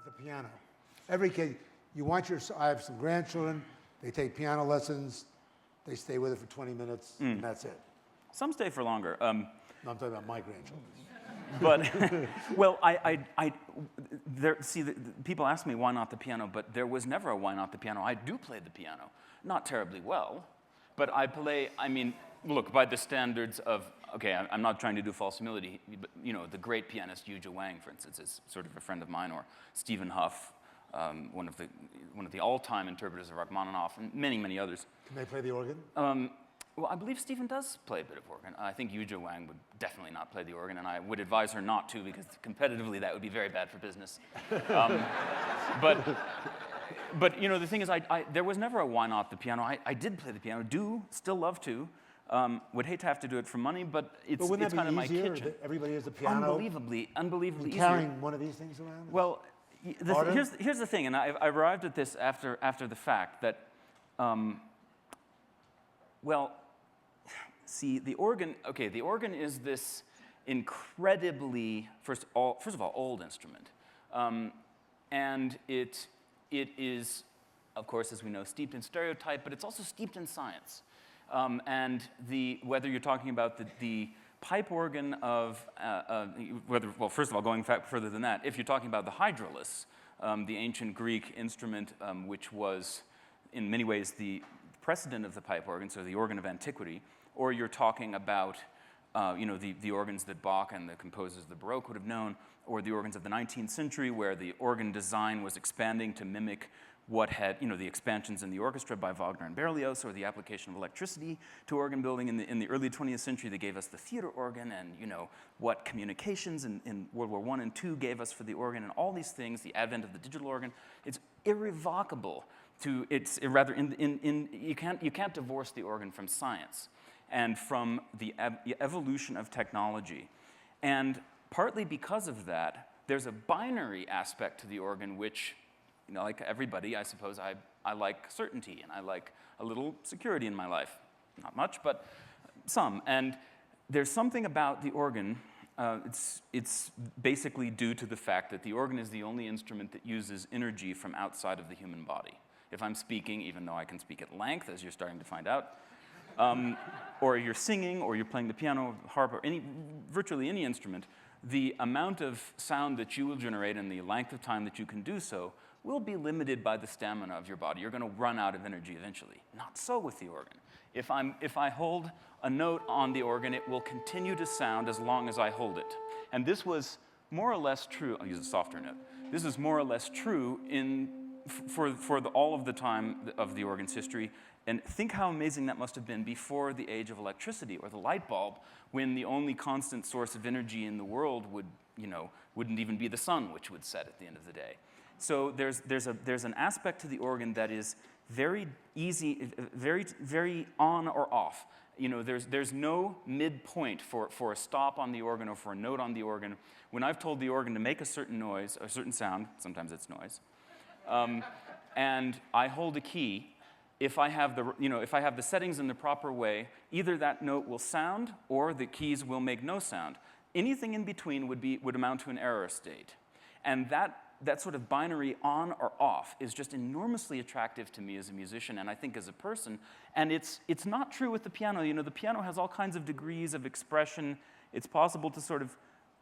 not the piano? Every kid, you want your, I have some grandchildren, they take piano lessons, they stay with it for 20 minutes, and that's it. Some stay for longer. No, I'm talking about my grandchildren. But, well, see, people ask me why not the piano, but there was never a why not the piano. I do play the piano, not terribly well, but I play, I mean, look, by the standards of, okay, I'm not trying to do false humility, but, you know, the great pianist Yu Wang, for instance, is sort of a friend of mine, or Stephen Huff, one of the all-time interpreters of Rachmaninoff, and many, many others. Can they play the organ? Well, I believe Stephen does play a bit of organ. I think Yu Wang would definitely not play the organ, and I would advise her not to, because competitively that would be very bad for business. But you know, the thing is, there was never a why not the piano. I did play the piano, still love to. Would hate to have to do it for money, but it's kind of my kitchen. Everybody has a piano. Unbelievably easier. Carrying one of these things around? Well, here's the thing, and I arrived at this after the fact, that, well, see, the organ is this incredibly, first of all, old instrument. And it is, of course, as we know, steeped in stereotype, but it's also steeped in science. And whether you're talking about the pipe organ of, well, first of all, going further than that, if you're talking about the hydraulis, the ancient Greek instrument, which was in many ways the precedent of the pipe organ, so the organ of antiquity, or you're talking about you know, the organs that Bach and the composers of the Baroque would have known, or the organs of the 19th century, where the organ design was expanding to mimic what had, you know, the expansions in the orchestra by Wagner and Berlioz, or the application of electricity to organ building in the early 20th century. They gave us the theater organ, and, you know, what communications in World War I and II gave us for the organ, and all these things, the advent of the digital organ. It's irrevocable to, you can't divorce the organ from science and from the evolution of technology. And partly because of that, there's a binary aspect to the organ, which, you know, like everybody, I suppose, I like certainty, and I like a little security in my life. Not much, but some. And there's something about the organ, it's basically due to the fact that the organ is the only instrument that uses energy from outside of the human body. If I'm speaking, even though I can speak at length, as you're starting to find out, or you're singing, or you're playing the piano, harp, or virtually any instrument, the amount of sound that you will generate and the length of time that you can do so will be limited by the stamina of your body. You're going to run out of energy eventually. Not so with the organ. If I hold a note on the organ, it will continue to sound as long as I hold it. And this was more or less true. I'll use a softer note. This is more or less true for all of the time of the organ's history. And think how amazing that must have been before the age of electricity or the light bulb, when the only constant source of energy in the world wouldn't even be the sun, which would set at the end of the day. So there's an aspect to the organ that is very easy, very on or off. You know, there's no midpoint for a stop on the organ or for a note on the organ. When I've told the organ to make a certain noise, a certain sound, sometimes it's noise, and I hold a key, if I have the settings in the proper way, either that note will sound or the keys will make no sound. Anything in between would amount to an error state. And that sort of binary on or off is just enormously attractive to me as a musician, and I think as a person. And it's not true with the piano. You know, the piano has all kinds of degrees of expression. It's possible to sort of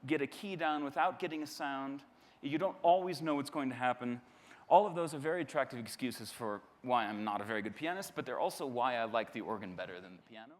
get a key down without getting a sound. You don't always know what's going to happen. All of those are very attractive excuses for why I'm not a very good pianist, but they're also why I like the organ better than the piano.